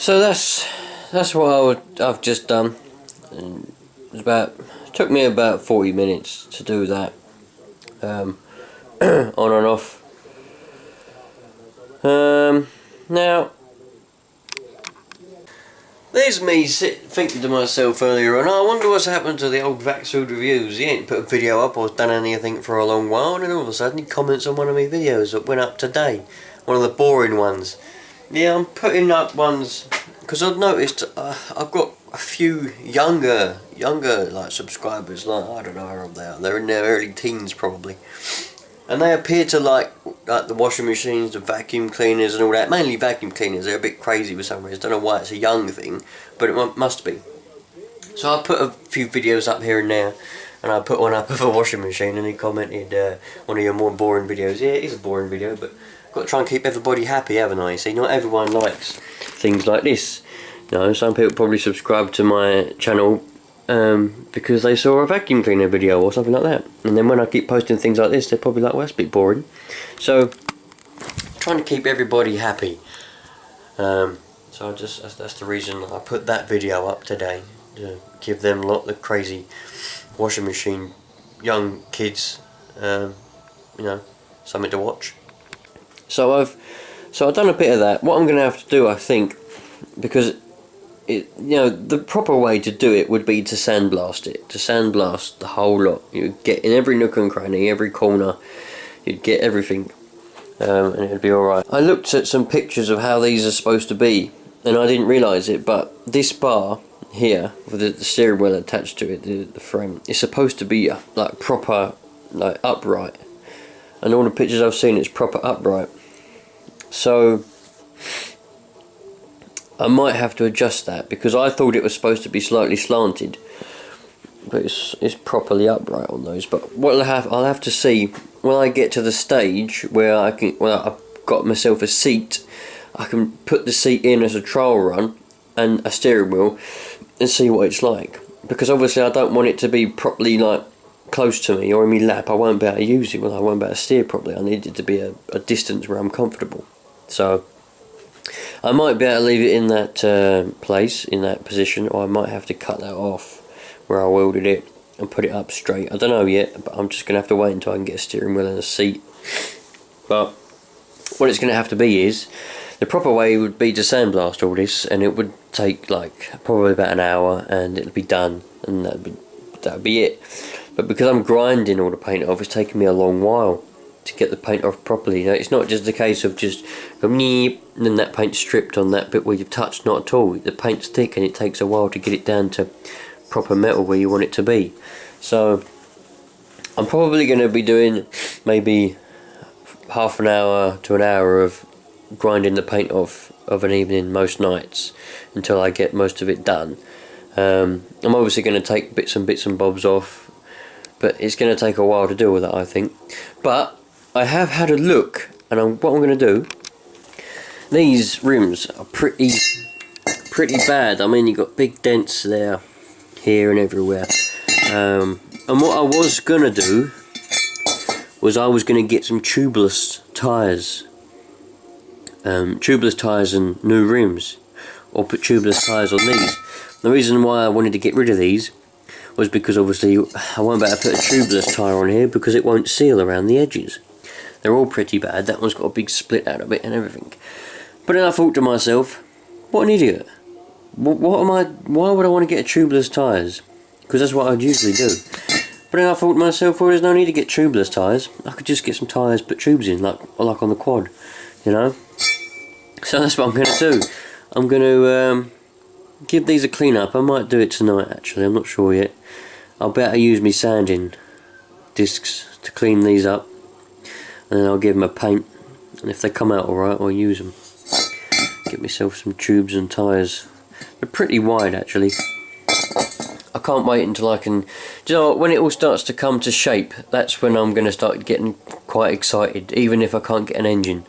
So that's what I've just done. And it took me about 40 minutes to do that, on and off. Now, there's me thinking to myself earlier on, I wonder what's happened to the old Vaxfood reviews. He ain't put a video up or done anything for a long while, and then all of a sudden he comments on one of my videos that went up today, one of the boring ones. Yeah, I'm putting up ones because I've noticed I've got a few younger like subscribers, like I don't know how old they are. They're in their early teens probably, and they appear to like the washing machines, the vacuum cleaners, and all that. Mainly vacuum cleaners. They're a bit crazy for some reason. I don't know why it's a young thing, but it must be. So I put a few videos up here and there, and I put one up of a washing machine, and he commented, one of your more boring videos. Yeah, it is a boring video, but got to try and keep everybody happy, haven't I? See, not everyone likes things like this. You know, some people probably subscribe to my channel because they saw a vacuum cleaner video or something like that. And then when I keep posting things like this, they're probably like, well, that's a bit boring. So, trying to keep everybody happy. So that's the reason I put that video up today, to give them a lot of crazy washing machine young kids, you know, something to watch. So I've done a bit of that. What I'm going to have to do, I think, because the proper way to do it would be to sandblast it, to sandblast the whole lot. You'd get in every nook and cranny, every corner. You'd get everything, and it'd be all right. I looked at some pictures of how these are supposed to be, and I didn't realise it, but this bar here with the steering wheel attached to it, the frame, is supposed to be like proper, like upright. And all the pictures I've seen, it's proper upright. So I might have to adjust that, because I thought it was supposed to be slightly slanted, but it's properly upright on those. But what I'll have to see when I get to the stage where I've got myself a seat. I can put the seat in as a trial run and a steering wheel and see what it's like, because obviously I don't want it to be properly like close to me or in my lap. I won't be able to use it. Well, I won't be able to steer properly. I need it to be a distance where I'm comfortable. So I might be able to leave it in that place, in that position, or I might have to cut that off where I welded it and put it up straight. I don't know yet, but I'm just going to have to wait until I can get a steering wheel and a seat. But what it's going to have to be is, the proper way would be to sandblast all this, and it would take like probably about an hour, and it'll be done, and that'd be it. But because I'm grinding all the paint off, it's taking me a long while to get the paint off properly. You know, it's not just a case of just going neep, and then that paint's stripped on that bit where you've touched. Not at all. The paint's thick, and it takes a while to get it down to proper metal where you want it to be. So I'm probably going to be doing maybe half an hour to an hour of grinding the paint off of an evening most nights until I get most of it done. I'm obviously going to take bits and bobs off, but it's going to take a while to deal with that, I think. But I have had a look, and what I'm going to do, these rims are pretty bad. I mean, you've got big dents there, here and everywhere. And what I was going to do was I was going to get some tubeless tyres. Tubeless tyres and new rims, or put tubeless tyres on these. The reason why I wanted to get rid of these was because obviously I won't be able to put a tubeless tyre on here because it won't seal around the edges. They're all pretty bad. That one's got a big split out of it and everything. But then I thought to myself, what an idiot. Why would I want to get a tubeless tyres? Because that's what I'd usually do. But then I thought to myself, well, there's no need to get tubeless tyres. I could just get some tyres, put tubes in, like on the quad, you know. So that's what I'm going to do. I'm going to give these a clean up. I might do it tonight, actually. I'm not sure yet. I'll better use my sanding discs to clean these up, and then I'll give them a paint, and if they come out alright, I'll use them. Get myself some tubes and tyres. They're pretty wide, actually. I can't wait until I can... Do you know what? When it all starts to come to shape, that's when I'm going to start getting quite excited, even if I can't get an engine.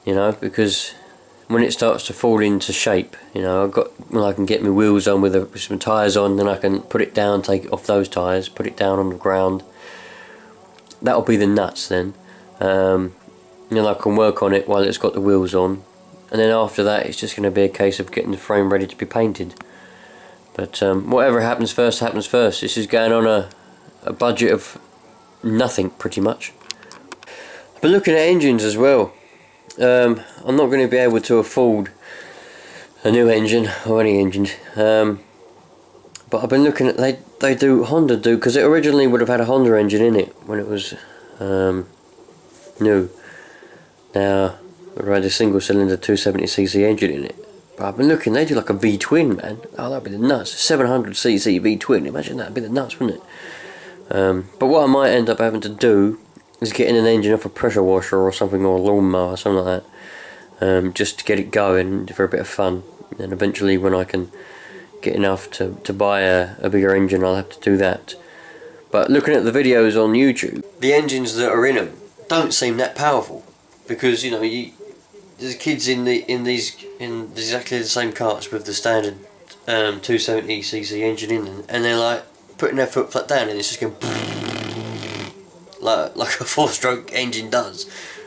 You know, because when it starts to fall into shape, you know, when I can get my wheels on with some tyres on, then I can put it down, take it off those tyres, put it down on the ground. That'll be the nuts then. You know, I can work on it while it's got the wheels on, and then after that it's just going to be a case of getting the frame ready to be painted. But whatever happens first happens first. This is going on a budget of nothing pretty much. I've been looking at engines as well. I'm not going to be able to afford a new engine or any engines, but I've been looking at Honda do, because it originally would have had a Honda engine in it when it was new. Now it had a single cylinder 270cc engine in it, but I've been looking, they do like a V-twin, man. Oh, that'd be the nuts. 700cc V-twin, imagine that'd be the nuts, wouldn't it? But what I might end up having to do is getting an engine off a pressure washer or something, or a lawnmower or something like that, just to get it going for a bit of fun. And eventually when I can get enough to buy a bigger engine, I'll have to do that. But looking at the videos on YouTube, the engines that are in them don't seem that powerful, because you know, there's kids in exactly the same carts with the standard 270cc engine in them, and they're like putting their foot flat down and it's just going like a 4-stroke engine does,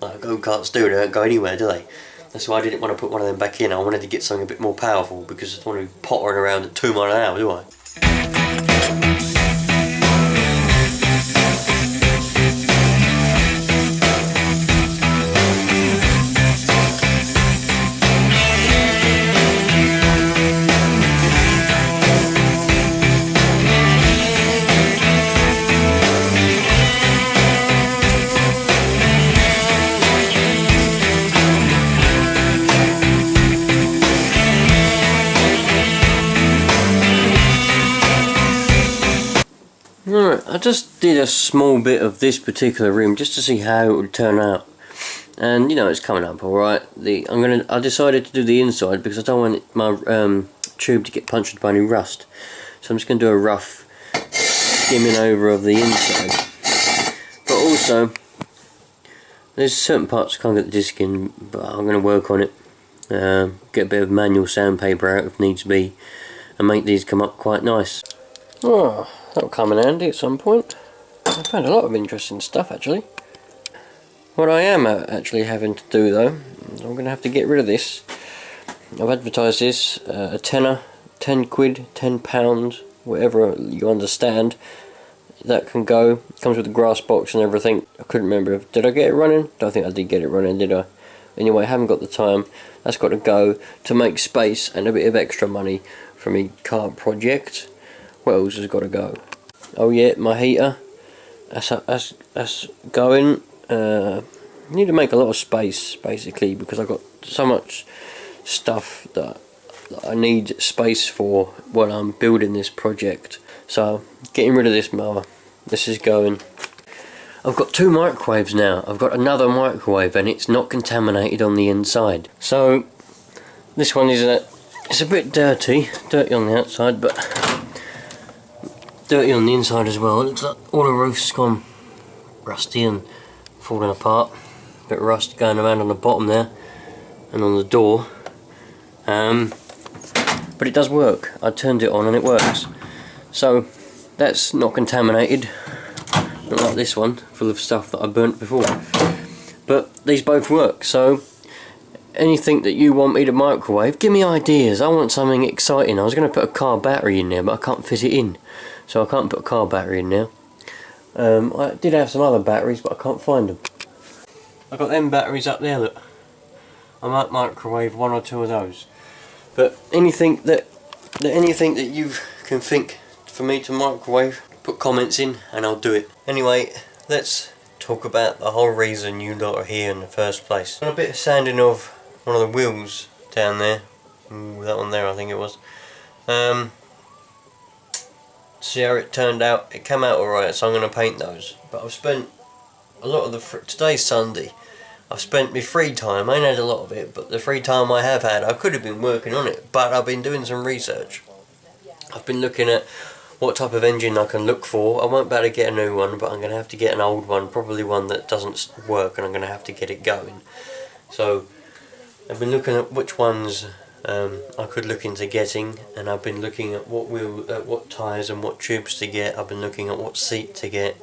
like go-karts do. They don't go anywhere, do they? That's why I didn't want to put one of them back in. I wanted to get something a bit more powerful, because I don't want to be pottering around at 2 miles an hour, do I? Right, I just did a small bit of this particular room just to see how it would turn out, and you know, it's coming up alright. I decided to do the inside because I don't want my tube to get punctured by any rust, so I'm just going to do a rough skimming over of the inside. But also, there's certain parts I can't get the disc in, but I'm going to work on it, get a bit of manual sandpaper out if needs be, and make these come up quite nice. Oh, that'll come in handy at some point. I found a lot of interesting stuff actually. What I am actually having to do though, I'm going to have to get rid of this. I've advertised this, a tenner, 10 quid, £10, whatever you understand. That can go. It comes with the grass box and everything. I couldn't remember, did I get it running? Don't think I did get it running, did I? Anyway, I haven't got the time. That's got to go to make space and a bit of extra money for me car project. What else has got to go? Oh yeah, my heater. That's going. Need to make a lot of space basically, because I've got so much stuff that I need space for when I'm building this project. So getting rid of this mower. This is going. I've got 2 microwaves now. I've got another microwave and it's not contaminated on the inside. So this one is it's a bit dirty on the outside, but dirty on the inside as well. It looks like all the roof's gone rusty and falling apart. A bit of rust going around on the bottom there and on the door. But it does work. I turned it on and it works. So that's not contaminated. Not like this one, full of stuff that I burnt before. But these both work. So anything that you want me to microwave, give me ideas. I want something exciting. I was going to put a car battery in there, but I can't fit it in. So I can't put a car battery in there. I did have some other batteries, but I can't find them. I've got them batteries up there, look. I might microwave 1 or 2 of those. But anything that you can think for me to microwave, put comments in and I'll do it. Anyway, let's talk about the whole reason you lot are here in the first place. A bit of sanding of one of the wheels down there. Ooh, that one there I think it was. See how it turned out. It came out alright, so I'm going to paint those. But I've spent a lot of today's Sunday. I've spent my free time, I ain't had a lot of it, but the free time I have had, I could have been working on it, but I've been doing some research. I've been looking at what type of engine I can look for. I won't be able to get a new one, but I'm going to have to get an old one, probably one that doesn't work, and I'm going to have to get it going. So I've been looking at which ones I could look into getting, and I've been looking at what tyres and what tubes to get. I've been looking at what seat to get,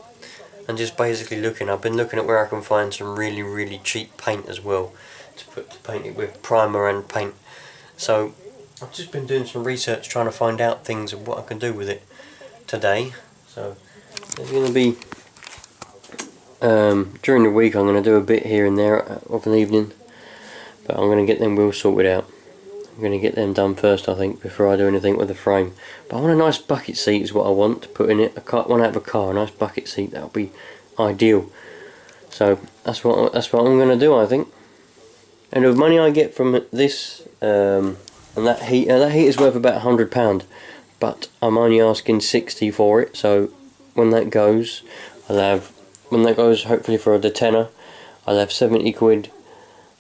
and just basically looking. I've been looking at where I can find some really cheap paint as well, to paint it with, primer and paint. So I've just been doing some research trying to find out things of what I can do with it today. So there's going to be during the week I'm going to do a bit here and there of an evening, but I'm going to get them wheels sorted out. I'm going to get them done first, I think, before I do anything with the frame. But I want a nice bucket seat is what I want to put in it. I want to have a car, a nice bucket seat. That would be ideal. So that's what I'm going to do, I think. And the money I get from this and that heater is worth about £100, but I'm only asking 60 for it. So when that goes, hopefully for the tenner, I'll have 70 quid.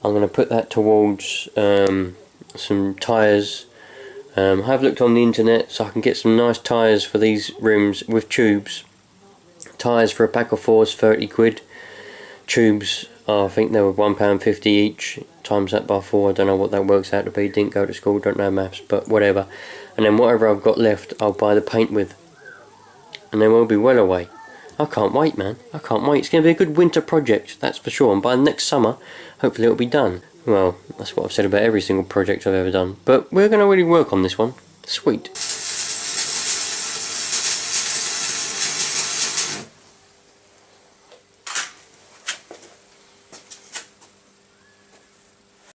I'm going to put that towards some tyres. I've looked on the internet so I can get some nice tyres for these rims with tubes. Tyres for a pack of 4 is 30 quid. Tubes, I think they were £1.50 each. Times that by 4, I don't know what that works out to be. Didn't go to school, don't know maths, but whatever. And then whatever I've got left, I'll buy the paint with. And then we'll be well away. I can't wait, man. I can't wait. It's going to be a good winter project, that's for sure. And by next summer, hopefully it'll be done. Well, that's what I've said about every single project I've ever done. But we're going to really work on this one. Sweet.